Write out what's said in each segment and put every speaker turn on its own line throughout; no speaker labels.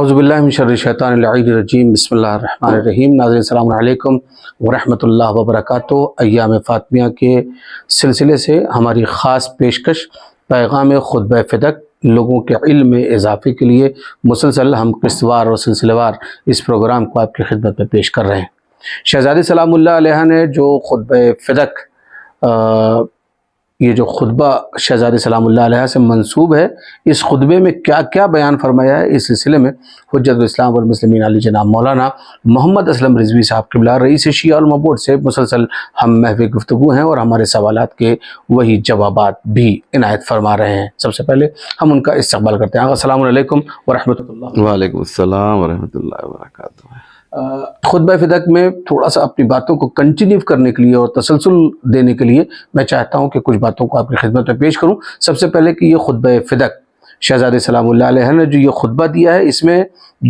اعوذ باللہ من شر الشیطان اللعین الرجیم، بسم اللہ الرحمن الرحیم۔ ناظرین السلام علیکم ورحمۃ اللہ وبرکاتہ۔ ایام فاطمیہ کے سلسلے سے ہماری خاص پیشکش پیغام خطبہ فدق لوگوں کے علم میں اضافے کے لیے مسلسل ہم قسط وار اور سلسلے وار اس پروگرام کو آپ کی خدمت میں پیش کر رہے ہیں۔ شہزادی سلام اللہ علیہ نے جو خطبہ فدق یہ جو خطبہ شہزادی سلام اللہ علیہ سے منسوب ہے، اس خطبے میں کیا کیا بیان فرمایا ہے، اس سلسلے میں حجت الاسلام والمسلمین علی جناب مولانا محمد اسلم رضوی صاحب قبلہ رئیس شیعہ علماء بورڈ سے مسلسل ہم محو گفتگو ہیں اور ہمارے سوالات کے وہی جوابات بھی عنایت فرما رہے ہیں۔ سب سے پہلے ہم ان کا استقبال کرتے ہیں۔ السلام علیکم ورحمۃ اللہ۔
وعلیکم السلام ورحمۃ اللہ وبرکاتہ۔
خطبہ فدق میں تھوڑا سا اپنی باتوں کو کنٹینیو کرنے کے لیے اور تسلسل دینے کے لیے میں چاہتا ہوں کہ کچھ باتوں کو آپ کی خدمت میں پیش کروں۔ سب سے پہلے کہ یہ خطبہ فدق شہزادی سلام اللہ علیہ نے جو یہ خطبہ دیا ہے، اس میں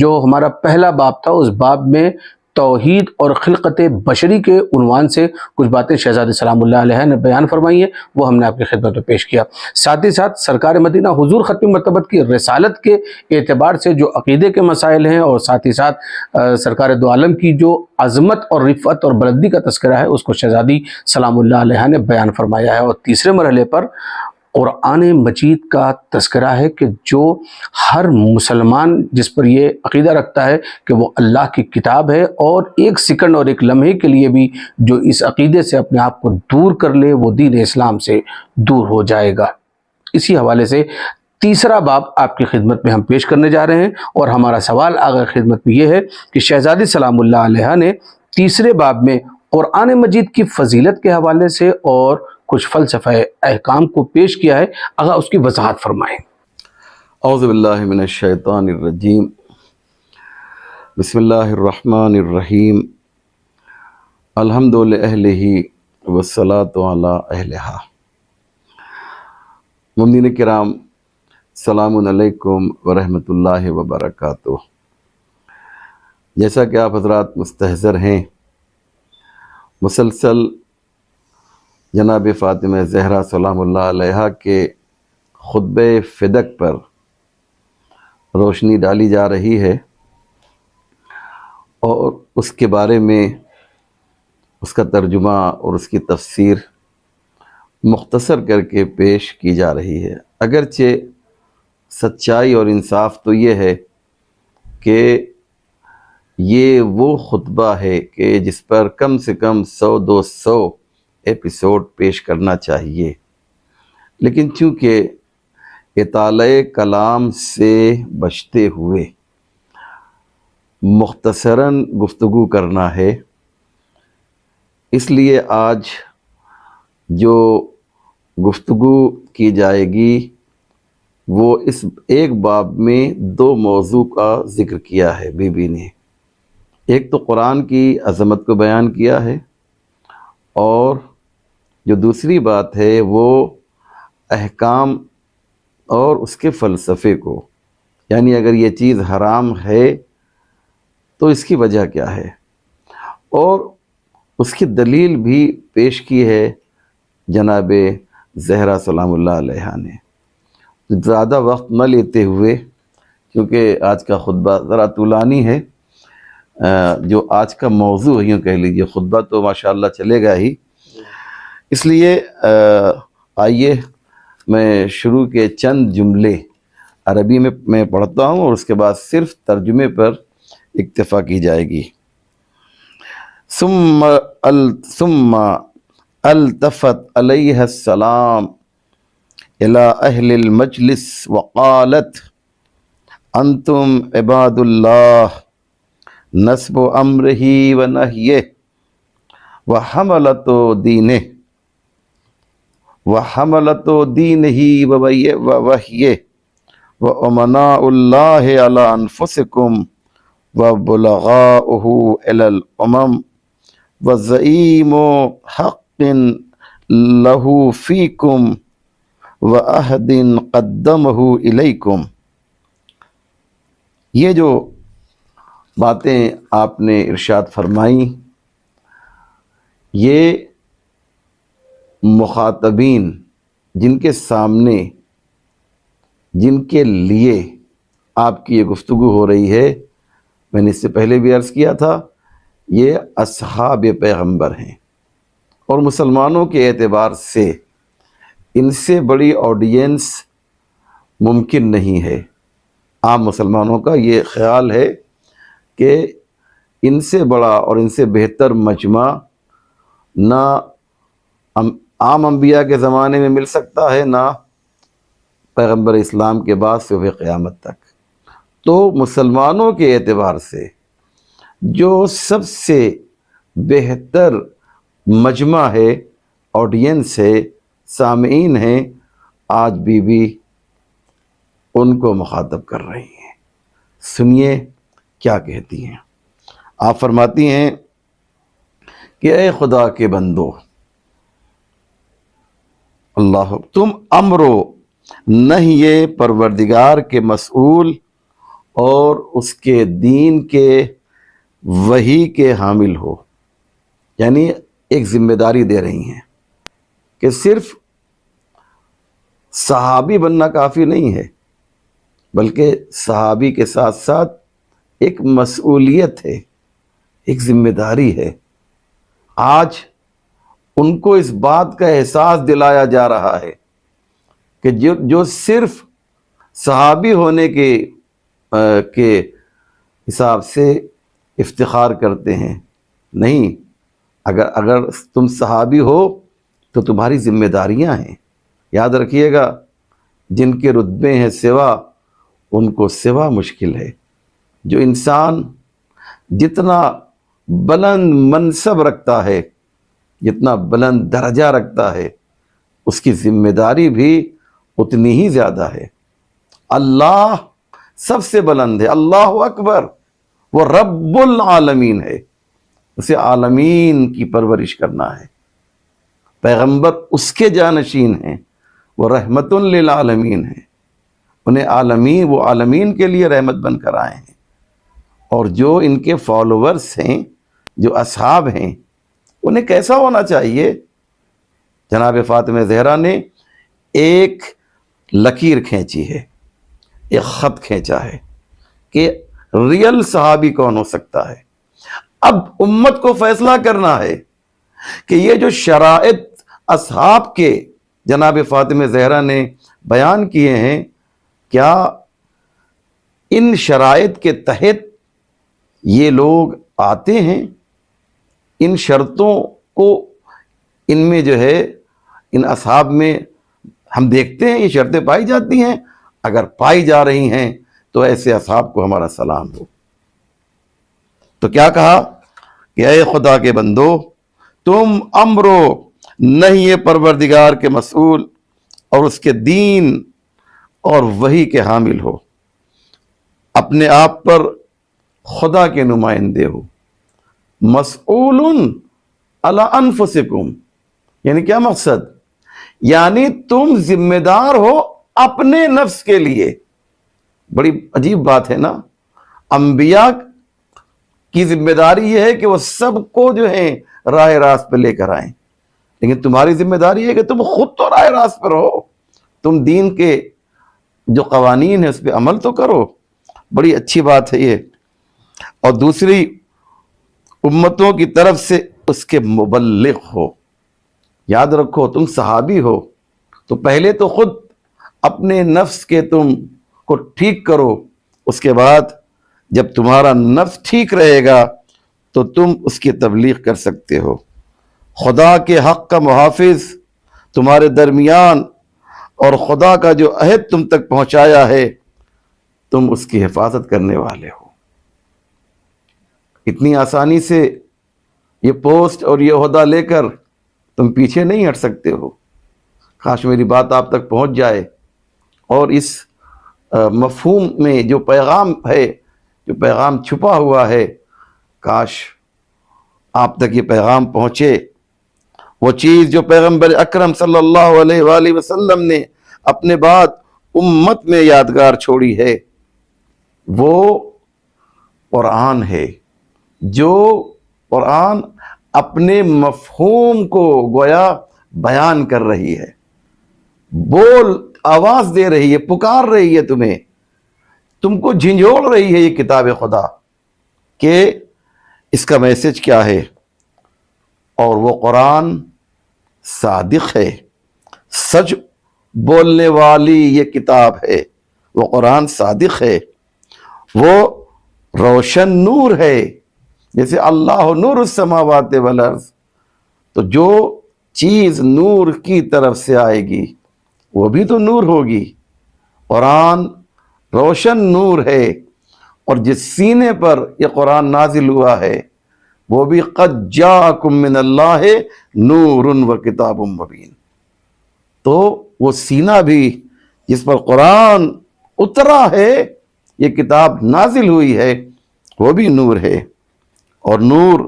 جو ہمارا پہلا باب تھا، اس باب میں توحید اور خلقت بشری کے عنوان سے کچھ باتیں شہزادی سلام اللہ علیہ نے بیان فرمائی ہیں، وہ ہم نے آپ کی خدمت میں پیش کیا۔ ساتھ ہی ساتھ سرکار مدینہ حضور ختم مرتبت کی رسالت کے اعتبار سے جو عقیدے کے مسائل ہیں، اور ساتھ ہی ساتھ سرکار دو عالم کی جو عظمت اور رفعت اور بلندی کا تذکرہ ہے، اس کو شہزادی سلام اللہ علیہ نے بیان فرمایا ہے۔ اور تیسرے مرحلے پر قرآن مجید کا تذکرہ ہے کہ جو ہر مسلمان جس پر یہ عقیدہ رکھتا ہے کہ وہ اللہ کی کتاب ہے، اور ایک سیکنڈ اور ایک لمحے کے لیے بھی جو اس عقیدے سے اپنے آپ کو دور کر لے، وہ دین اسلام سے دور ہو جائے گا۔ اسی حوالے سے تیسرا باب آپ کی خدمت میں ہم پیش کرنے جا رہے ہیں، اور ہمارا سوال آگے خدمت میں یہ ہے کہ شہزادی سلام اللہ علیہ نے تیسرے باب میں قرآن مجید کی فضیلت کے حوالے سے اور کچھ فلسفہ احکام کو پیش کیا ہے۔ آگا اس کی وضاحت فرمائیں۔
اعوذ باللہ من الشیطان الرجیم، بسم اللہ الرحمن الرحیم، الحمد للہ والصلاة علی اہلہا۔ مؤمنین کرام، السلام علیکم ورحمۃ اللہ وبرکاتہ۔ جیسا کہ آپ حضرات مستحضر ہیں، مسلسل جناب فاطمہ زہرا سلام اللہ علیہ کے خطبہ فدق پر روشنی ڈالی جا رہی ہے، اور اس کے بارے میں اس کا ترجمہ اور اس کی تفسیر مختصر کر کے پیش کی جا رہی ہے۔ اگرچہ سچائی اور انصاف تو یہ ہے کہ یہ وہ خطبہ ہے کہ جس پر کم سے کم 100-200 ایپیسوڈ پیش کرنا چاہیے، لیکن چونکہ اطالۂ کلام سے بچتے ہوئے مختصراً گفتگو کرنا ہے، اس لیے آج جو گفتگو کی جائے گی وہ اس ایک باب میں 2 موضوع کا ذکر کیا ہے بی بی نے۔ ایک تو قرآن کی عظمت کو بیان کیا ہے، اور جو دوسری بات ہے وہ احکام اور اس کے فلسفے کو، یعنی اگر یہ چیز حرام ہے تو اس کی وجہ کیا ہے، اور اس کی دلیل بھی پیش کی ہے جناب زہرا سلام اللہ علیہ نے۔ زیادہ وقت نہ لیتے ہوئے، کیونکہ آج کا خطبہ ذرا طولانی ہے، جو آج کا موضوع ہے، یوں کہہ لیجیے، خطبہ تو ماشاءاللہ چلے گا ہی، اس لیے آئیے میں شروع کے چند جملے عربی میں پڑھتا ہوں، اور اس کے بعد صرف ترجمے پر اکتفا کی جائے گی۔ ثم التفت علیہ السلام الی اہل المجلس وقالت انتم عباد اللہ نصب امرہ ونہیہ وحملۃ دینہ ووحیہ وامناء اللہ علی انفسکم وبلغاؤہ الی الامم وزعیم حق لہ فیکم وعہد قدمہ الیکم۔ یہ جو باتیں آپ نے ارشاد فرمائیں، یہ مخاطبین جن کے سامنے، جن کے لیے آپ کی یہ گفتگو ہو رہی ہے، میں نے اس سے پہلے بھی عرض کیا تھا، یہ اصحاب پیغمبر ہیں، اور مسلمانوں کے اعتبار سے ان سے بڑی آڈینس ممکن نہیں ہے۔ عام مسلمانوں کا یہ خیال ہے کہ ان سے بڑا اور ان سے بہتر مجمع نہ عام انبیاء کے زمانے میں مل سکتا ہے، نہ پیغمبر اسلام کے بعد سے صبح قیامت تک۔ تو مسلمانوں کے اعتبار سے جو سب سے بہتر مجمع ہے، آڈینس ہے، سامعین ہیں، آج بھی ان کو مخاطب کر رہی ہیں۔ سنیے کیا کہتی ہیں۔ آپ فرماتی ہیں کہ اے خدا کے بندو، اللہ تم امرو نہیں پروردگار کے مسئول اور اس کے دین کے وحی کے حامل ہو، یعنی ایک ذمہ داری دے رہی ہیں کہ صرف صحابی بننا کافی نہیں ہے، بلکہ صحابی کے ساتھ ساتھ ایک مسئولیت ہے، ایک ذمہ داری ہے۔ آج ان کو اس بات کا احساس دلایا جا رہا ہے کہ جو صرف صحابی ہونے کے حساب سے افتخار کرتے ہیں، نہیں، اگر تم صحابی ہو تو تمہاری ذمہ داریاں ہیں۔ یاد رکھیے گا، جن کے رتبے ہیں سوا، ان کو سوا مشکل ہے۔ جو انسان جتنا بلند منصب رکھتا ہے، جتنا بلند درجہ رکھتا ہے، اس کی ذمہ داری بھی اتنی ہی زیادہ ہے۔ اللہ سب سے بلند ہے، اللہ اکبر، وہ رب العالمین ہے، اسے عالمین کی پرورش کرنا ہے۔ پیغمبر اس کے جانشین ہیں، وہ رحمت للعالمین ہیں، وہ عالمین کے لیے رحمت بن کر آئے ہیں۔ اور جو ان کے فالوورز ہیں، جو اصحاب ہیں، انہیں کیسا ہونا چاہیے؟ جناب فاطمہ زہرا نے ایک لکیر کھینچی ہے، ایک خط کھینچا ہے کہ ریل صحابی کون ہو سکتا ہے۔ اب امت کو فیصلہ کرنا ہے کہ یہ جو شرائط اصحاب کے جناب فاطمہ زہرا نے بیان کیے ہیں، کیا ان شرائط کے تحت یہ لوگ آتے ہیں؟ ان شرطوں کو ان میں جو ہے، ان اصحاب میں ہم دیکھتے ہیں یہ شرطیں پائی جاتی ہیں۔ اگر پائی جا رہی ہیں تو ایسے اصحاب کو ہمارا سلام ہو۔ تو کیا کہا کہ اے خدا کے بندو، تم امرو نہیں پروردگار کے مسئول اور اس کے دین اور وحی کے حامل ہو، اپنے آپ پر خدا کے نمائندے ہو۔ مسئول علی انفسکم، یعنی کیا مقصد؟ یعنی تم ذمہ دار ہو اپنے نفس کے لیے۔ بڑی عجیب بات ہے نا، انبیاء کی ذمہ داری یہ ہے کہ وہ سب کو جو ہے راہ راست پہ لے کر آئیں، لیکن تمہاری ذمہ داری ہے کہ تم خود تو راہ راست پر ہو، تم دین کے جو قوانین ہیں اس پہ عمل تو کرو۔ بڑی اچھی بات ہے یہ۔ اور دوسری، امتوں کی طرف سے اس کے مبلغ ہو۔ یاد رکھو، تم صحابی ہو تو پہلے تو خود اپنے نفس کے تم کو ٹھیک کرو، اس کے بعد جب تمہارا نفس ٹھیک رہے گا تو تم اس کی تبلیغ کر سکتے ہو۔ خدا کے حق کا محافظ تمہارے درمیان، اور خدا کا جو عہد تم تک پہنچایا ہے، تم اس کی حفاظت کرنے والے ہو۔ اتنی آسانی سے یہ پوسٹ اور یہ عہدہ لے کر تم پیچھے نہیں ہٹ سکتے ہو۔ کاش میری بات آپ تک پہنچ جائے اور اس مفہوم میں جو پیغام ہے، جو پیغام چھپا ہوا ہے، کاش آپ تک یہ پیغام پہنچے۔ وہ چیز جو پیغمبر اکرم صلی اللہ علیہ وآلہ وسلم نے اپنے بعد امت میں یادگار چھوڑی ہے، وہ قرآن ہے۔ جو قرآن اپنے مفہوم کو گویا بیان کر رہی ہے، بول آواز دے رہی ہے، پکار رہی ہے تمہیں تم کو جھنجھوڑ رہی ہے یہ کتاب خدا کہ اس کا میسج کیا ہے، اور وہ قرآن صادق ہے، سچ بولنے والی یہ کتاب ہے، وہ قرآن صادق ہے، وہ روشن نور ہے، جیسے اللہ نور السماوات والارض، تو جو چیز نور کی طرف سے آئے گی وہ بھی تو نور ہوگی۔ قرآن روشن نور ہے، اور جس سینے پر یہ قرآن نازل ہوا ہے وہ بھی قد جاءکم من اللہ نور و کتاب مبین، تو وہ سینہ بھی جس پر قرآن اترا ہے، یہ کتاب نازل ہوئی ہے، وہ بھی نور ہے، اور نور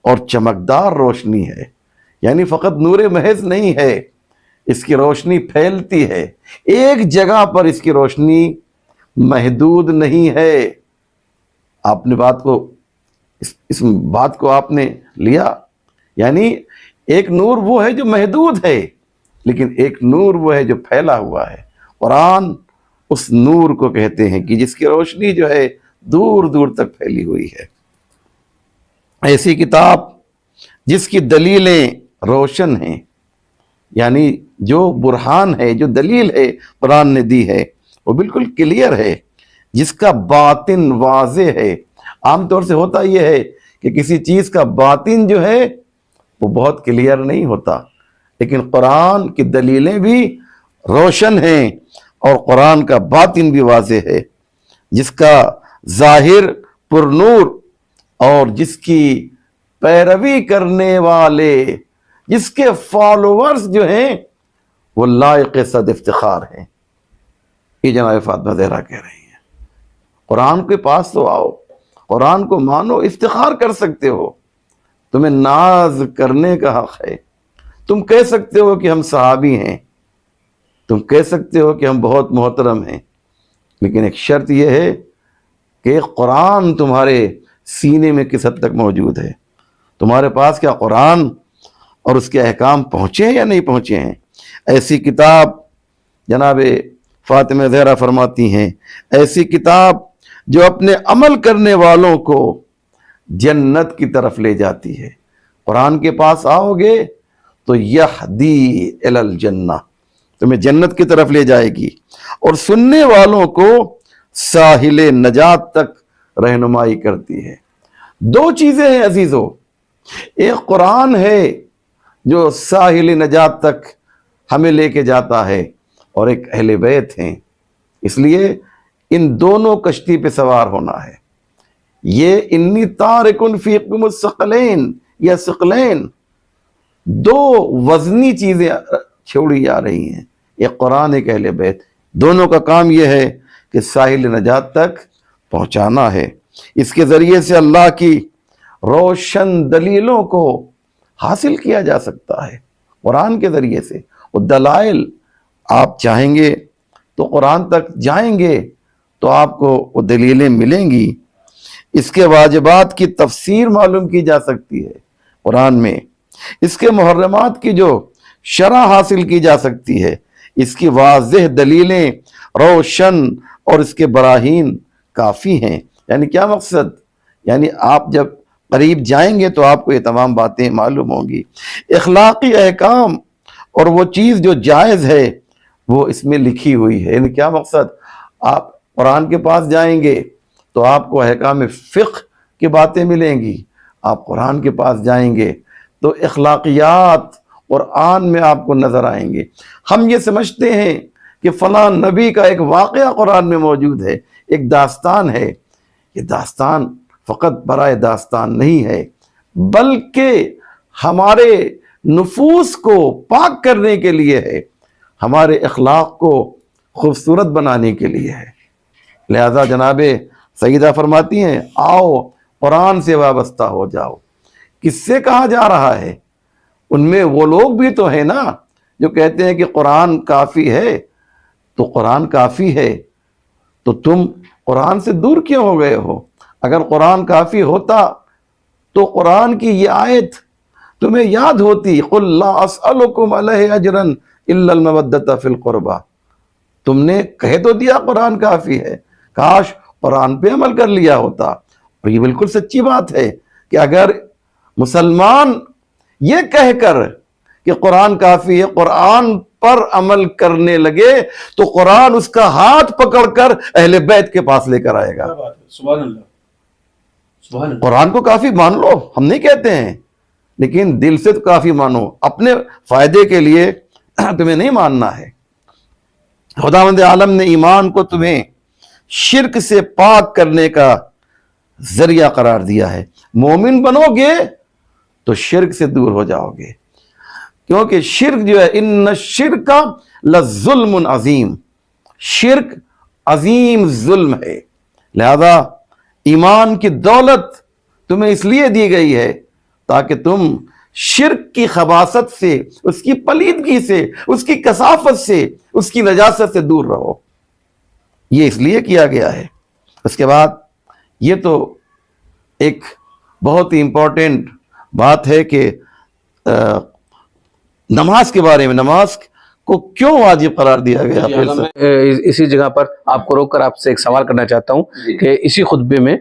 اور چمکدار روشنی ہے، یعنی فقط نور محض نہیں ہے، اس کی روشنی پھیلتی ہے، ایک جگہ پر اس کی روشنی محدود نہیں ہے۔ آپ نے بات کو اس بات کو آپ نے لیا، یعنی ایک نور وہ ہے جو محدود ہے، لیکن ایک نور وہ ہے جو پھیلا ہوا ہے۔ قرآن اس نور کو کہتے ہیں کہ جس کی روشنی جو ہے دور دور تک پھیلی ہوئی ہے۔ ایسی کتاب جس کی دلیلیں روشن ہیں، یعنی جو برہان ہے، جو دلیل ہے قرآن نے دی ہے وہ بالکل کلیئر ہے، جس کا باطن واضح ہے۔ عام طور سے ہوتا یہ ہے کہ کسی چیز کا باطن جو ہے وہ بہت کلیئر نہیں ہوتا، لیکن قرآن کی دلیلیں بھی روشن ہیں اور قرآن کا باطن بھی واضح ہے، جس کا ظاہر پر نور اور جس کی پیروی کرنے والے، جس کے فالوورز جو ہیں وہ لائق صد افتخار ہیں۔ یہ جناب فاطمہ زہرا کہہ رہی ہیں، قرآن کے پاس تو آؤ، قرآن کو مانو، افتخار کر سکتے ہو، تمہیں ناز کرنے کا حق ہے، تم کہہ سکتے ہو کہ ہم صحابی ہیں، تم کہہ سکتے ہو کہ ہم بہت محترم ہیں، لیکن ایک شرط یہ ہے کہ قرآن تمہارے سینے میں کس حد تک موجود ہے، تمہارے پاس کیا قرآن اور اس کے احکام پہنچے ہیں یا نہیں پہنچے ہیں۔ ایسی کتاب جناب فاطمہ زہرا فرماتی ہیں، ایسی کتاب جو اپنے عمل کرنے والوں کو جنت کی طرف لے جاتی ہے۔ قرآن کے پاس آؤ گے تو یہدی الی الجنہ، تمہیں جنت کی طرف لے جائے گی، اور سننے والوں کو ساحل نجات تک رہنمائی کرتی ہے۔ دو چیزیں ہیں عزیزو، ایک قرآن ہے جو ساحل نجات تک ہمیں لے کے جاتا ہے، اور ایک اہل بیت ہیں، اس لیے ان دونوں کشتی پہ سوار ہونا ہے۔ یہ انی تارکن فیکم الثقلین یا ثقلین، دو وزنی چیزیں چھوڑی جا رہی ہیں، ایک قرآن ایک اہل بیت، دونوں کا کام یہ ہے کہ ساحل نجات تک پہنچانا ہے۔ اس کے ذریعے سے اللہ کی روشن دلیلوں کو حاصل کیا جا سکتا ہے، قرآن کے ذریعے سے۔ وہ دلائل آپ چاہیں گے تو قرآن تک جائیں گے تو آپ کو وہ دلیلیں ملیں گی، اس کے واجبات کی تفسیر معلوم کی جا سکتی ہے قرآن میں، اس کے محرمات کی جو شرح حاصل کی جا سکتی ہے، اس کی واضح دلیلیں روشن اور اس کے براہین کافی ہیں۔ یعنی کیا مقصد؟ یعنی آپ جب قریب جائیں گے تو آپ کو یہ تمام باتیں معلوم ہوں گی، اخلاقی احکام اور وہ چیز جو جائز ہے وہ اس میں لکھی ہوئی ہے۔ یعنی کیا مقصد؟ آپ قرآن کے پاس جائیں گے تو آپ کو احکام فقہ کی باتیں ملیں گی، آپ قرآن کے پاس جائیں گے تو اخلاقیات قرآن میں آپ کو نظر آئیں گے۔ ہم یہ سمجھتے ہیں کہ فلاں نبی کا ایک واقعہ قرآن میں موجود ہے، ایک داستان ہے، یہ داستان فقط برائے داستان نہیں ہے، بلکہ ہمارے نفوس کو پاک کرنے کے لیے ہے، ہمارے اخلاق کو خوبصورت بنانے کے لیے ہے۔ لہذا جناب سیدہ فرماتی ہیں، آؤ قرآن سے وابستہ ہو جاؤ۔ کس سے کہا جا رہا ہے؟ ان میں وہ لوگ بھی تو ہیں نا جو کہتے ہیں کہ قرآن کافی ہے، تو قرآن کافی ہے تو تم قرآن سے دور کیوں ہو گئے ہو؟ اگر قرآن کافی ہوتا تو قرآن کی یہ آیت تمہیں یاد ہوتی، قُلْ لَا أَسْأَلُكُمْ عَلَيْهِ أَجْرًا إِلَّا الْمَوَدَّةَ فِي الْقُرْبَى۔ تم نے کہہ تو دیا قرآن کافی ہے، کاش قرآن پہ عمل کر لیا ہوتا. اور یہ بالکل سچی بات ہے کہ اگر مسلمان یہ کہہ کر کہ قرآن کافی ہے قرآن پر عمل کرنے لگے تو قرآن اس کا ہاتھ پکڑ کر اہل بیت کے پاس لے کر آئے گا.
سبحان اللہ، سبحان اللہ.
قرآن کو کافی مان لو، ہم نہیں کہتے ہیں، لیکن دل سے تو کافی مانو. اپنے فائدے کے لیے تمہیں نہیں ماننا ہے. خداوند عالم نے ایمان کو تمہیں شرک سے پاک کرنے کا ذریعہ قرار دیا ہے. مومن بنو گے تو شرک سے دور ہو جاؤ گے، کیونکہ شرک جو ہے ان الشرک لظلم عظیم، شرک عظیم ظلم ہے. لہذا ایمان کی دولت تمہیں اس لیے دی گئی ہے تاکہ تم شرک کی خباثت سے، اس کی پلیدگی سے، اس کی کثافت سے، اس کی نجاست سے دور رہو. یہ اس لیے کیا گیا ہے. اس کے بعد یہ تو ایک بہت ہی امپورٹنٹ بات ہے کہ نماز کے بارے میں، نماز کو کیوں واجب قرار دیا گیا.
میں اسی جگہ پر آپ کو روک کر آپ سے ایک سوال کرنا چاہتا ہوں کہ اسی خطبے میں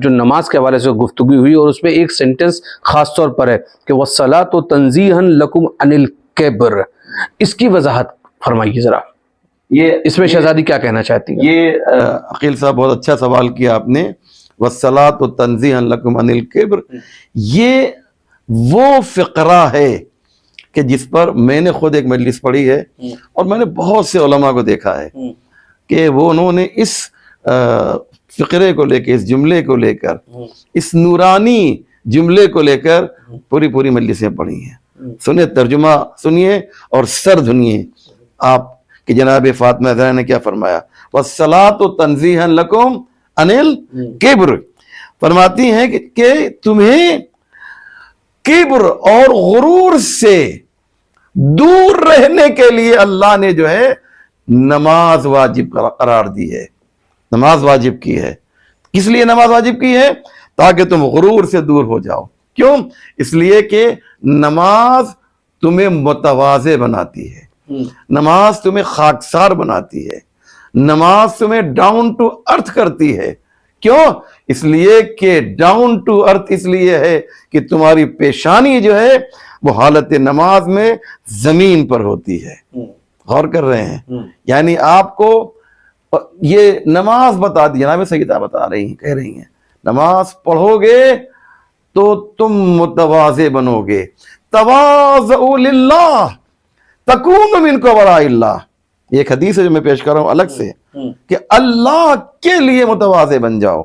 جو نماز کے حوالے سے گفتگو ہوئی اور اس میں ایک سینٹنس خاص طور پر ہے کہ وَالصَّلَاةُ تَنزِيهًا لَكُمْ عَنِ الْكِبْرِ، اس کی وضاحت فرمائیے ذرا. اس میں شہزادی کیا کہنا چاہتی ہیں؟
یہ عقیل صاحب بہت اچھا سوال کیا آپ نے. وَالصَّلَاةُ تَنزِيهًا لَكُمْ عَنِ الْكِبْرِ، یہ وہ فقرہ ہے کہ جس پر میں نے خود ایک مجلس پڑھی ہے اور میں نے بہت سے علماء کو دیکھا ہے کہ وہ انہوں نے اس فقرے کو لے کے، اس جملے کو لے کر، اس نورانی جملے کو لے کر پوری مجلسیں پڑھی ہیں. سنیے، ترجمہ سنیے اور سر دھنیے آپ کہ جناب فاطمہ زہرا نے کیا فرمایا. وَالصَّلَاةُ تَنزِيهًا لَكُمْ عَنِ الْكِبْرِ، فرماتی ہیں کہ تمہیں کبر اور غرور سے دور رہنے کے لیے اللہ نے جو ہے نماز واجب قرار دی ہے، نماز واجب کی ہے. کس لیے نماز واجب کی ہے؟ تاکہ تم غرور سے دور ہو جاؤ. کیوں؟ اس لیے کہ نماز تمہیں متواضع بناتی ہے، نماز تمہیں خاکسار بناتی ہے، نماز تمہیں ڈاؤن ٹو ارتھ کرتی ہے. کیوں؟ اس لیے کہ ڈاؤن ٹو ارتھ اس لیے ہے کہ تمہاری پیشانی جو ہے وہ حالت نماز میں زمین پر ہوتی ہے. غور کر رہے ہیں؟ یعنی آپ کو یہ نماز بتا دی، جناب سیدہ بتا رہی ہیں، کہہ رہی ہیں نماز پڑھو گے تو تم متواضع بنو گے. تواضعوا للہ تکونوا من وراء اللہ، یہ ایک حدیث ہے جو میں پیش کر رہا ہوں الگ سے، کہ اللہ کے لیے متواضع بن جاؤ،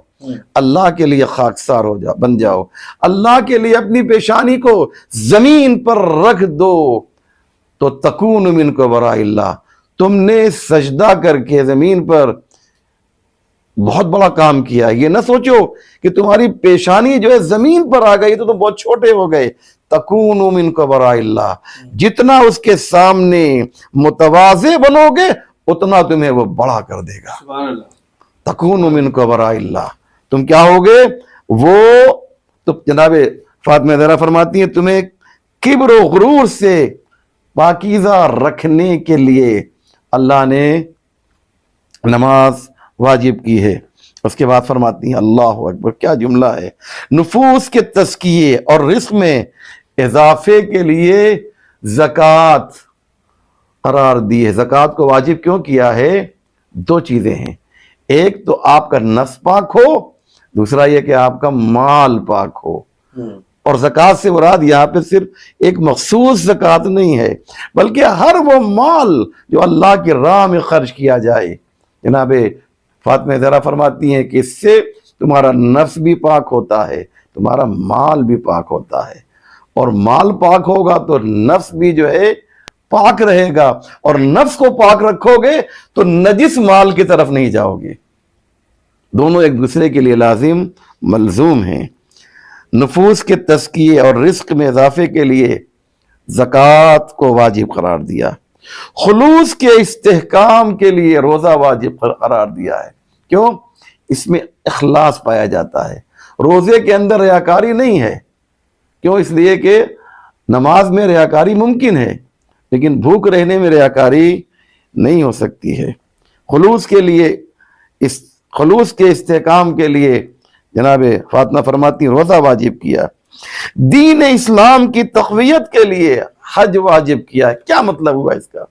اللہ کے لیے خاکسار بن جاؤ، اللہ کے لیے اپنی پیشانی کو زمین پر رکھ دو تو تکون من وراء اللہ. تم نے سجدہ کر کے زمین پر بہت بڑا کام کیا. یہ نہ سوچو کہ تمہاری پیشانی جو ہے زمین پر آ گئی تو تم بہت چھوٹے ہو گئے. تکون من وراء اللہ، جتنا اس کے سامنے متواضع بنو گے اتنا تمہیں وہ بڑا کر دے گا.
سبحان اللہ.
تکون من وراء اللہ، تم کیا ہوگے؟ وہ تو جناب فاطمہ زہرا فرماتی ہیں تمہیں کبر و غرور سے پاکیزہ رکھنے کے لیے اللہ نے نماز واجب کی ہے. اس کے بعد فرماتی ہیں اللہ اکبر، کیا جملہ ہے، نفوس کے تزکیے اور رزق میں اضافے کے لیے زکوٰۃ قرار دی ہے. زکوٰۃ کو واجب کیوں کیا ہے؟ دو چیزیں ہیں، ایک تو آپ کا نفس پاک ہو، دوسرا یہ کہ آپ کا مال پاک ہو. اور زکوٰۃ سے مراد یہاں پہ صرف ایک مخصوص زکوٰۃ نہیں ہے بلکہ ہر وہ مال جو اللہ کی راہ میں خرچ کیا جائے. جناب فاطمہ زہرا فرماتی ہیں کہ اس سے تمہارا نفس بھی پاک ہوتا ہے، تمہارا مال بھی پاک ہوتا ہے، اور مال پاک ہوگا تو نفس بھی جو ہے پاک رہے گا، اور نفس کو پاک رکھو گے تو نجس مال کی طرف نہیں جاؤ گے. دونوں ایک دوسرے کے لیے لازم ملزوم ہیں. نفوس کے تزکیے اور رزق میں اضافے کے لیے زکوٰۃ کو واجب قرار دیا. خلوص کے استحکام کے لیے روزہ واجب قرار دیا ہے. کیوں؟ اس میں اخلاص پایا جاتا ہے. روزے کے اندر ریاکاری نہیں ہے. کیوں؟ اس لیے کہ نماز میں ریاکاری ممکن ہے لیکن بھوک رہنے میں ریاکاری نہیں ہو سکتی ہے. خلوص کے لیے اس خلوص کے استحکام کے لیے جناب فاطمہ فرماتی ہیں روزہ واجب کیا، دین اسلام کی تقویت کے لیے حج واجب کیا ہے۔ کیا مطلب ہوا اس کا؟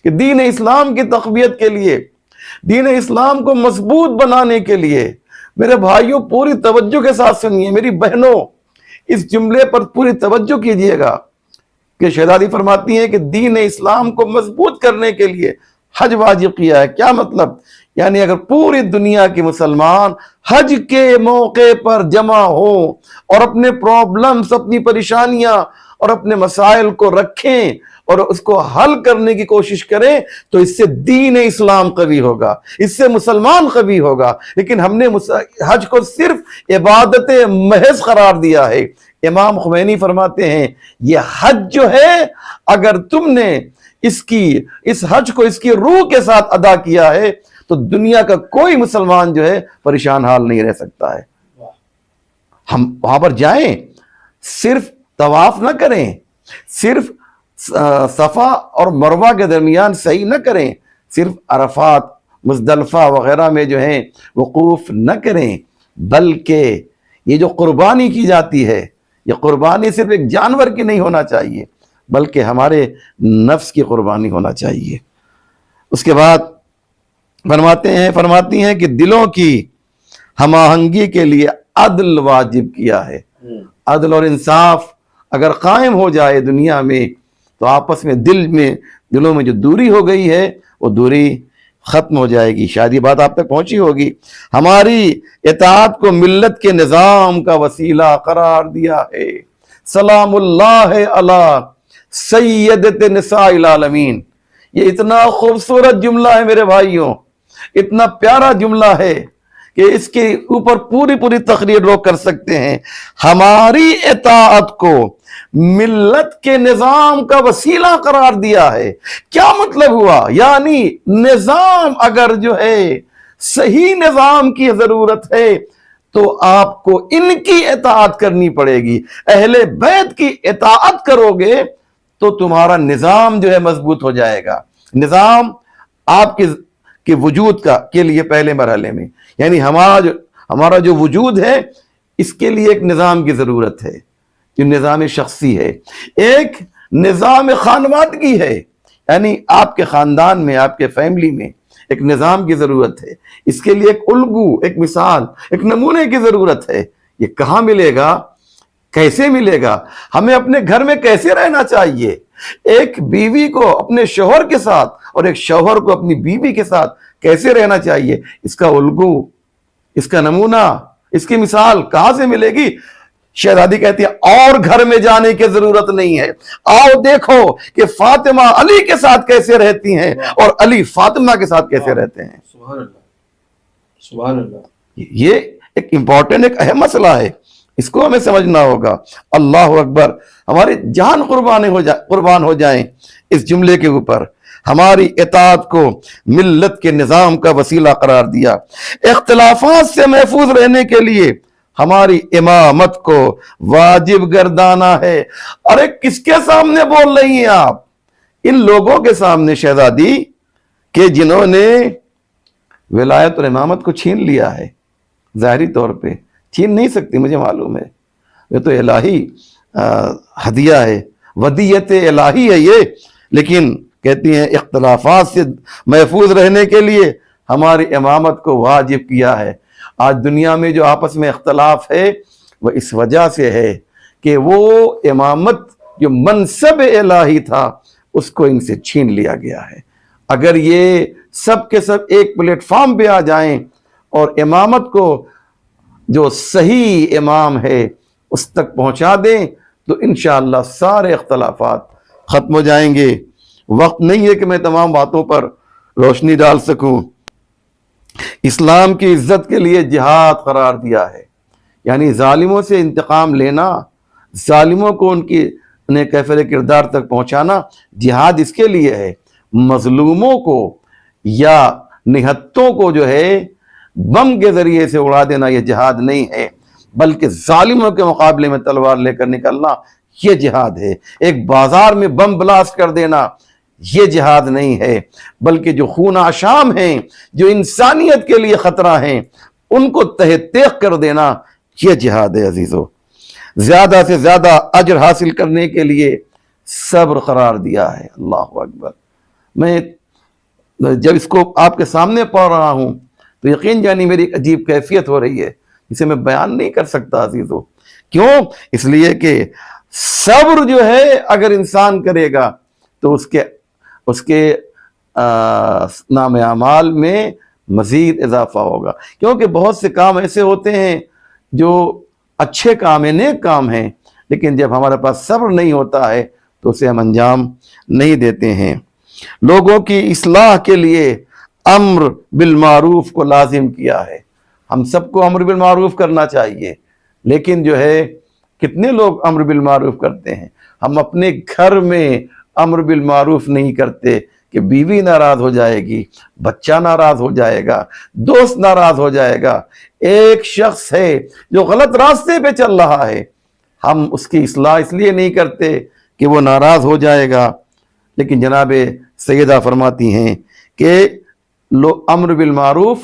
کہ دین اسلام کی تقویت کے لیے، دین اسلام کو مضبوط بنانے کے لیے، میرے بھائیوں پوری توجہ کے ساتھ سنیے، میری بہنوں اس جملے پر پوری توجہ کیجئے گا کہ شہزادی فرماتی ہیں کہ دین اسلام کو مضبوط کرنے کے لیے حج واجب کیا ہے۔ کیا مطلب؟ یعنی اگر پوری دنیا کے مسلمان حج کے موقع پر جمع ہوں اور اپنے پرابلمز، اپنی پریشانیاں اور اپنے مسائل کو رکھیں اور اس کو حل کرنے کی کوشش کریں تو اس سے دین اسلام قوی ہوگا، اس سے مسلمان قوی ہوگا۔ لیکن ہم نے حج کو صرف عبادت محض قرار دیا ہے۔ امام خمینی فرماتے ہیں یہ حج جو ہے اگر تم نے اس حج کو اس کی روح کے ساتھ ادا کیا ہے تو دنیا کا کوئی مسلمان جو ہے پریشان حال نہیں رہ سکتا ہے۔ ہم وہاں پر جائیں، صرف طواف نہ کریں، صرف صفا اور مروہ کے درمیان صحیح نہ کریں، صرف عرفات، مزدلفہ وغیرہ میں جو ہیں وقوف نہ کریں، بلکہ یہ جو قربانی کی جاتی ہے یہ قربانی صرف ایک جانور کی نہیں ہونا چاہیے بلکہ ہمارے نفس کی قربانی ہونا چاہیے۔ اس کے بعد فرماتی ہیں کہ دلوں کی ہم آہنگی کے لیے عدل واجب کیا ہے۔ عدل اور انصاف اگر قائم ہو جائے دنیا میں تو آپس میں دلوں میں جو دوری ہو گئی ہے وہ دوری ختم ہو جائے گی۔ شاید یہ بات آپ تک پہنچی ہوگی۔ ہماری اطاعت کو ملت کے نظام کا وسیلہ قرار دیا ہے۔ سلام اللہ علی سیدت نساء العالمین، یہ اتنا خوبصورت جملہ ہے میرے بھائیوں، اتنا پیارا جملہ ہے کہ اس کے اوپر پوری تقریر لوگ کر سکتے ہیں۔ ہماری اطاعت کو ملت کے نظام کا وسیلہ قرار دیا ہے۔ کیا مطلب ہوا؟ یعنی نظام اگر جو ہے صحیح نظام کی ضرورت ہے تو آپ کو ان کی اطاعت کرنی پڑے گی۔ اہل بیت کی اطاعت کرو گے تو تمہارا نظام جو ہے مضبوط ہو جائے گا۔ نظام آپ کے وجود کے لیے پہلے مرحلے میں، یعنی ہمارا جو وجود ہے اس کے لیے ایک نظام کی ضرورت ہے جو نظام شخصی ہے، ایک نظام خانوادگی ہے، یعنی آپ کے خاندان میں، آپ کے فیملی میں ایک نظام کی ضرورت ہے۔ اس کے لیے ایک الگو، ایک مثال، ایک نمونے کی ضرورت ہے۔ یہ کہاں ملے گا؟ کیسے ملے گا؟ ہمیں اپنے گھر میں کیسے رہنا چاہیے؟ ایک بیوی کو اپنے شوہر کے ساتھ اور ایک شوہر کو اپنی بیوی کے ساتھ کیسے رہنا چاہیے، اس کا الگو، اس کا نمونہ، اس کی مثال کہاں سے ملے گی؟ شہزادی کہتی ہے اور گھر میں جانے کی ضرورت نہیں ہے، آؤ دیکھو کہ فاطمہ علی کے ساتھ کیسے رہتی ہیں اور علی فاطمہ کے ساتھ کیسے رہتے ہیں۔
سبحان اللہ، سبحان اللہ۔
یہ ایک امپورٹنٹ، ایک اہم مسئلہ ہے، اس کو ہمیں سمجھنا ہوگا۔ اللہ اکبر، ہماری جان قربان ہو جائیں اس جملے کے اوپر۔ ہماری اطاعت کو ملت کے نظام کا وسیلہ قرار دیا۔ اختلافات سے محفوظ رہنے کے لیے ہماری امامت کو واجب گردانا ہے۔ ارے کس کے سامنے بول رہی ہیں آپ؟ ان لوگوں کے سامنے شہزادی کہ جنہوں نے ولایت اور امامت کو چھین لیا ہے۔ ظاہری طور پہ چھین نہیں سکتی، مجھے معلوم ہے، یہ تو الہی ہدیہ ہے، ودیت الہی ہے یہ، لیکن کہتی ہیں اختلافات سے محفوظ رہنے کے لیے ہماری امامت کو واجب کیا ہے۔ آج دنیا میں جو آپس میں اختلاف ہے وہ اس وجہ سے ہے کہ وہ امامت جو منصب الہی تھا اس کو ان سے چھین لیا گیا ہے۔ اگر یہ سب کے سب ایک پلیٹ فارم پہ آ جائیں اور امامت کو جو صحیح امام ہے اس تک پہنچا دیں تو انشاءاللہ سارے اختلافات ختم ہو جائیں گے۔ وقت نہیں ہے کہ میں تمام باتوں پر روشنی ڈال سکوں۔ اسلام کی عزت کے لیے جہاد قرار دیا ہے، یعنی ظالموں سے انتقام لینا، ظالموں کو انہیں کیفر کردار تک پہنچانا، جہاد اس کے لیے ہے۔ مظلوموں کو یا نہتوں کو جو ہے بم کے ذریعے سے اڑا دینا یہ جہاد نہیں ہے، بلکہ ظالموں کے مقابلے میں تلوار لے کر نکلنا یہ جہاد ہے۔ ایک بازار میں بم بلاسٹ کر دینا یہ جہاد نہیں ہے، بلکہ جو خون آشام ہیں، جو انسانیت کے لیے خطرہ ہیں، ان کو تہ تیغ کر دینا، یہ جہاد ہے عزیزو۔ زیادہ سے زیادہ اجر حاصل کرنے کے لیے صبر قرار دیا ہے۔ اللہ اکبر۔ میں جب اس کو آپ کے سامنے پڑھ رہا ہوں تو یقین جانی میری ایک عجیب کیفیت ہو رہی ہے، جسے میں بیان نہیں کر سکتا عزیزو۔ کیوں؟ اس لیے کہ صبر جو ہے اگر انسان کرے گا تو اس کے نام اعمال میں مزید اضافہ ہوگا، کیونکہ بہت سے کام ایسے ہوتے ہیں جو اچھے کام ہیں، نیک کام ہیں، لیکن جب ہمارے پاس صبر نہیں ہوتا ہے تو اسے ہم انجام نہیں دیتے ہیں۔ لوگوں کی اصلاح کے لیے امر بالمعروف کو لازم کیا ہے۔ ہم سب کو امر بالمعروف کرنا چاہیے، لیکن جو ہے کتنے لوگ امر بالمعروف کرتے ہیں؟ ہم اپنے گھر میں امر بالمعروف نہیں کرتے کہ بیوی ناراض ہو جائے گی، بچہ ناراض ہو جائے گا، دوست ناراض ہو جائے گا۔ ایک شخص ہے جو غلط راستے پہ چل رہا ہے، ہم اس کی اصلاح اس لیے نہیں کرتے کہ وہ ناراض ہو جائے گا۔ لیکن جناب سیدہ فرماتی ہیں کہ امر بالمعروف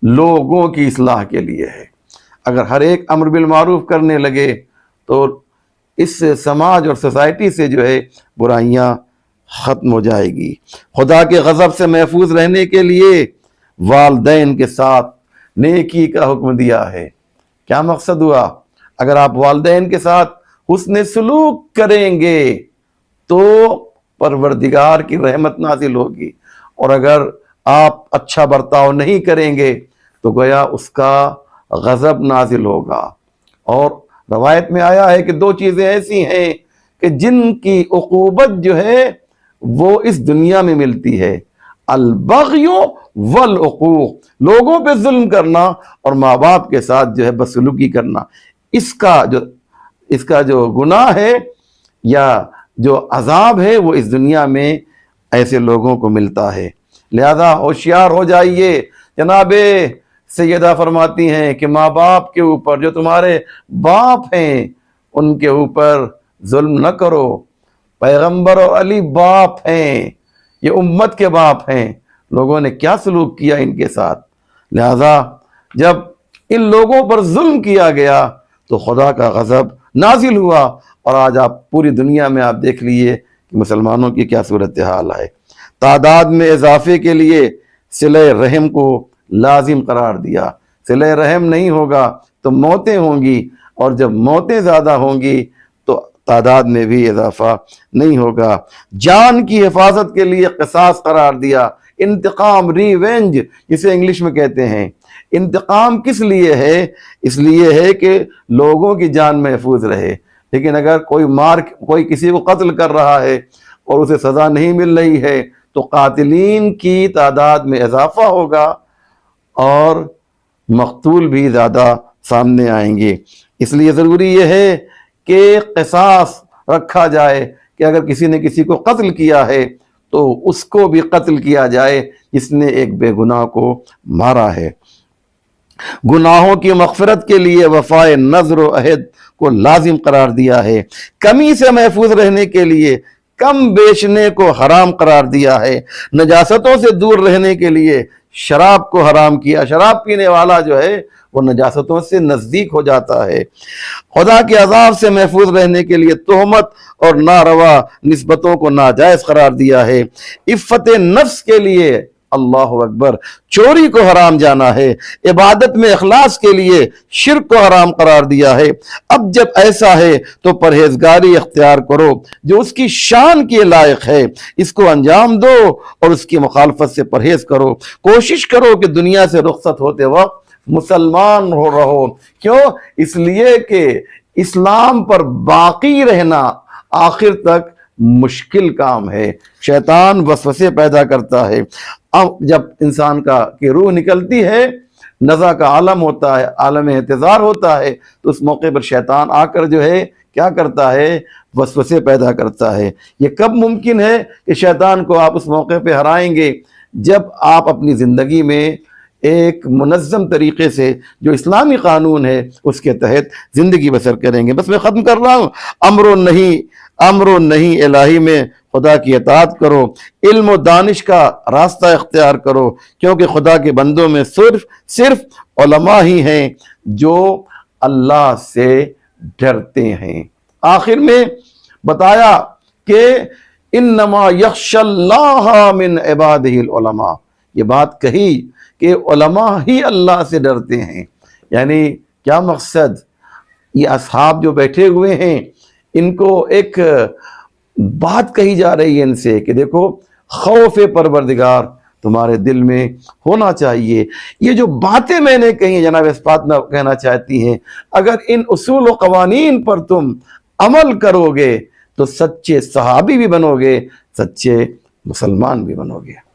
لوگوں کی اصلاح کے لیے ہے۔ اگر ہر ایک امر بالمعروف کرنے لگے تو اس سماج اور سوسائٹی سے جو ہے برائیاں ختم ہو جائے گی۔ خدا کے غضب سے محفوظ رہنے کے لیے والدین کے ساتھ نیکی کا حکم دیا ہے۔ کیا مقصد ہوا؟ اگر آپ والدین کے ساتھ حسن سلوک کریں گے تو پروردگار کی رحمت نازل ہوگی، اور اگر آپ اچھا برتاؤ نہیں کریں گے تو گویا اس کا غضب نازل ہوگا۔ اور روایت میں آیا ہے کہ دو چیزیں ایسی ہیں کہ جن کی عقوبت جو ہے وہ اس دنیا میں ملتی ہے، البغی والعقوق، لوگوں پہ ظلم کرنا اور ماں باپ کے ساتھ جو ہے بدسلوکی کرنا۔ اس کا جو گناہ ہے یا جو عذاب ہے وہ اس دنیا میں ایسے لوگوں کو ملتا ہے۔ لہذا ہوشیار ہو جائیے۔ جناب سیدہ فرماتی ہیں کہ ماں باپ کے اوپر، جو تمہارے باپ ہیں ان کے اوپر ظلم نہ کرو۔ پیغمبر اور علی باپ ہیں، یہ امت کے باپ ہیں، لوگوں نے کیا سلوک کیا ان کے ساتھ۔ لہذا جب ان لوگوں پر ظلم کیا گیا تو خدا کا غضب نازل ہوا، اور آج آپ پوری دنیا میں آپ دیکھ لیجئے کہ مسلمانوں کی کیا صورتحال ہے۔ تعداد میں اضافے کے لیے صلہ رحم کو لازم قرار دیا۔ صلہ رحم نہیں ہوگا تو موتیں ہوں گی، اور جب موتیں زیادہ ہوں گی تو تعداد میں بھی اضافہ نہیں ہوگا۔ جان کی حفاظت کے لیے قصاص قرار دیا۔ انتقام، ریونج جسے انگلش میں کہتے ہیں۔ انتقام کس لیے ہے؟ اس لیے ہے کہ لوگوں کی جان محفوظ رہے۔ لیکن اگر کوئی کسی کو قتل کر رہا ہے اور اسے سزا نہیں مل رہی ہے تو قاتلین کی تعداد میں اضافہ ہوگا اور مقتول بھی زیادہ سامنے آئیں گے۔ اس لیے ضروری یہ ہے کہ قصاص رکھا جائے کہ اگر کسی نے کسی کو قتل کیا ہے تو اس کو بھی قتل کیا جائے جس نے ایک بے گناہ کو مارا ہے۔ گناہوں کی مغفرت کے لیے وفائے نذر و عہد کو لازم قرار دیا ہے۔ کمی سے محفوظ رہنے کے لیے کم بیچنے کو حرام قرار دیا ہے۔ نجاستوں سے دور رہنے کے لیے شراب کو حرام کیا۔ شراب پینے والا جو ہے وہ نجاستوں سے نزدیک ہو جاتا ہے۔ خدا کے عذاب سے محفوظ رہنے کے لیے تہمت اور ناروا نسبتوں کو ناجائز قرار دیا ہے۔ عفت نفس کے لیے اللہ اکبر چوری کو حرام جانا ہے۔ عبادت میں اخلاص کے لیے شرک کو حرام قرار دیا ہے۔ اب جب ایسا ہے تو پرہیزگاری اختیار کرو جو اس کی شان کے لائق ہے، اس کو انجام دو اور اس کی مخالفت سے پرہیز کرو۔ کوشش کرو کہ دنیا سے رخصت ہوتے وقت مسلمان ہو رہو۔ کیوں؟ اس لیے کہ اسلام پر باقی رہنا آخر تک مشکل کام ہے۔ شیطان وسوسے پیدا کرتا ہے۔ اب جب انسان کی روح نکلتی ہے، نزع کا عالم ہوتا ہے، عالم احتضار ہوتا ہے، تو اس موقع پر شیطان آ کر جو ہے کیا کرتا ہے؟ وسوسے پیدا کرتا ہے۔ یہ کب ممکن ہے کہ شیطان کو آپ اس موقع پہ ہرائیں گے؟ جب آپ اپنی زندگی میں ایک منظم طریقے سے جو اسلامی قانون ہے اس کے تحت زندگی بسر کریں گے۔ بس میں ختم کر رہا ہوں، امر و نہیں الہی میں خدا کی اطاعت کرو، علم و دانش کا راستہ اختیار کرو، کیونکہ خدا کے بندوں میں صرف علماء ہی ہیں جو اللہ سے ڈرتے ہیں۔ آخر میں بتایا کہ انما یخشی اللہ من عبادہ العلماء، یہ بات کہی کہ علماء ہی اللہ سے ڈرتے ہیں۔ یعنی کیا مقصد؟ یہ اصحاب جو بیٹھے ہوئے ہیں ان کو ایک بات کہی جا رہی ہے ان سے کہ دیکھو خوف پروردگار تمہارے دل میں ہونا چاہیے۔ یہ جو باتیں میں نے کہی ہیں جناب اسپاتنا کہنا چاہتی ہیں، اگر ان اصول و قوانین پر تم عمل کرو گے تو سچے صحابی بھی بنو گے، سچے مسلمان بھی بنو گے۔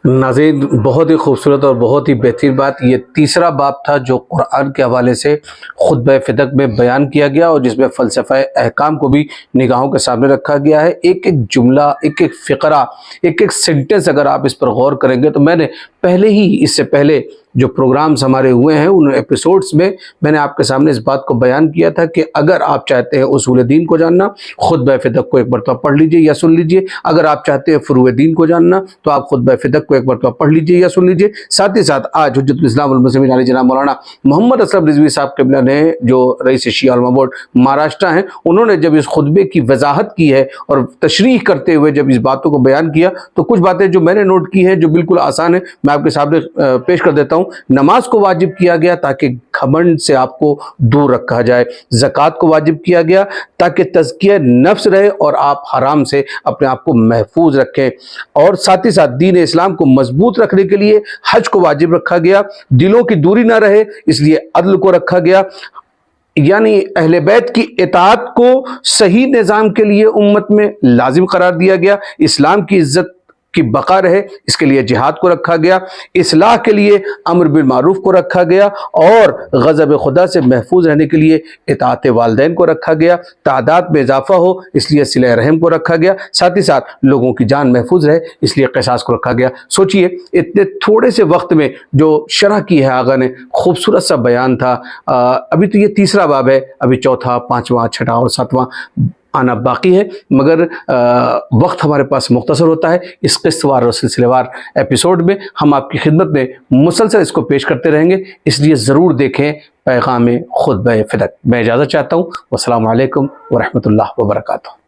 ناظرین، بہت ہی خوبصورت اور بہت ہی بہترین بات، یہ تیسرا باب تھا جو قرآن کے حوالے سے خطبہ فدق میں بیان کیا گیا اور جس میں فلسفہ احکام کو بھی نگاہوں کے سامنے رکھا گیا ہے۔ ایک ایک جملہ، ایک ایک فقرہ، ایک ایک سینٹنس اگر آپ اس پر غور کریں گے تو میں نے پہلے ہی اس سے پہلے جو پروگرامز ہمارے ہوئے ہیں ان ایپیسوڈز میں میں نے آپ کے سامنے اس بات کو بیان کیا تھا کہ اگر آپ چاہتے ہیں اصول دین کو جاننا، خطبہ فدق کو ایک مرتبہ پڑھ لیجئے یا سن لیجئے۔ اگر آپ چاہتے ہیں فروع دین کو جاننا تو آپ خطبہ فدق کو ایک مرتبہ پڑھ لیجئے یا سن لیجئے۔ ساتھ ہی ساتھ آج حجت الاسلام والمسلمین علی جناب مولانا محمد اسلم رضوی صاحب قبلہ نے، جو رئیس شیعہ علماء بورڈ مہاراشٹر ہیں، انہوں نے جب اس خطبے کی وضاحت کی ہے اور تشریح کرتے ہوئے جب اس باتوں کو بیان کیا تو کچھ باتیں جو میں نے نوٹ کی ہیں جو بالکل آسان ہیں میں آپ کے سامنے پیش کر دیتا ہوں۔ نماز کو واجب کیا گیا تاکہ گھمنڈ سے آپ کو دور رکھا جائے، زکوٰۃ کو واجب کیا گیا تاکہ تزکیہ نفس رہے اور آپ حرام سے اپنے آپ کو محفوظ رکھیں، اور ساتھ ہی ساتھ دین اسلام کو مضبوط رکھنے کے لیے حج کو واجب رکھا گیا، دلوں کی دوری نہ رہے اس لیے عدل کو رکھا گیا، یعنی اہل بیت کی اطاعت کو صحیح نظام کے لیے امت میں لازم قرار دیا گیا، اسلام کی عزت کی بقا رہے اس کے لیے جہاد کو رکھا گیا، اصلاح کے لیے امر بالمعروف کو رکھا گیا، اور غضب خدا سے محفوظ رہنے کے لیے اطاعت والدین کو رکھا گیا، تعداد میں اضافہ ہو اس لیے صلہ رحم کو رکھا گیا، ساتھ ہی ساتھ لوگوں کی جان محفوظ رہے اس لیے قصاص کو رکھا گیا۔ سوچئے اتنے تھوڑے سے وقت میں جو شرح کی ہے آقا نے، خوبصورت سا بیان تھا۔ ابھی تو یہ تیسرا باب ہے، ابھی چوتھا، پانچواں، چھٹا اور ساتواں آنا باقی ہے، مگر وقت ہمارے پاس مختصر ہوتا ہے۔ اس قسط وار اور سلسلے وار ایپیسوڈ میں ہم آپ کی خدمت میں مسلسل اس کو پیش کرتے رہیں گے، اس لیے ضرور دیکھیں پیغام خطبہ فدق۔ میں اجازت چاہتا ہوں، والسلام علیکم ورحمۃ اللہ وبرکاتہ۔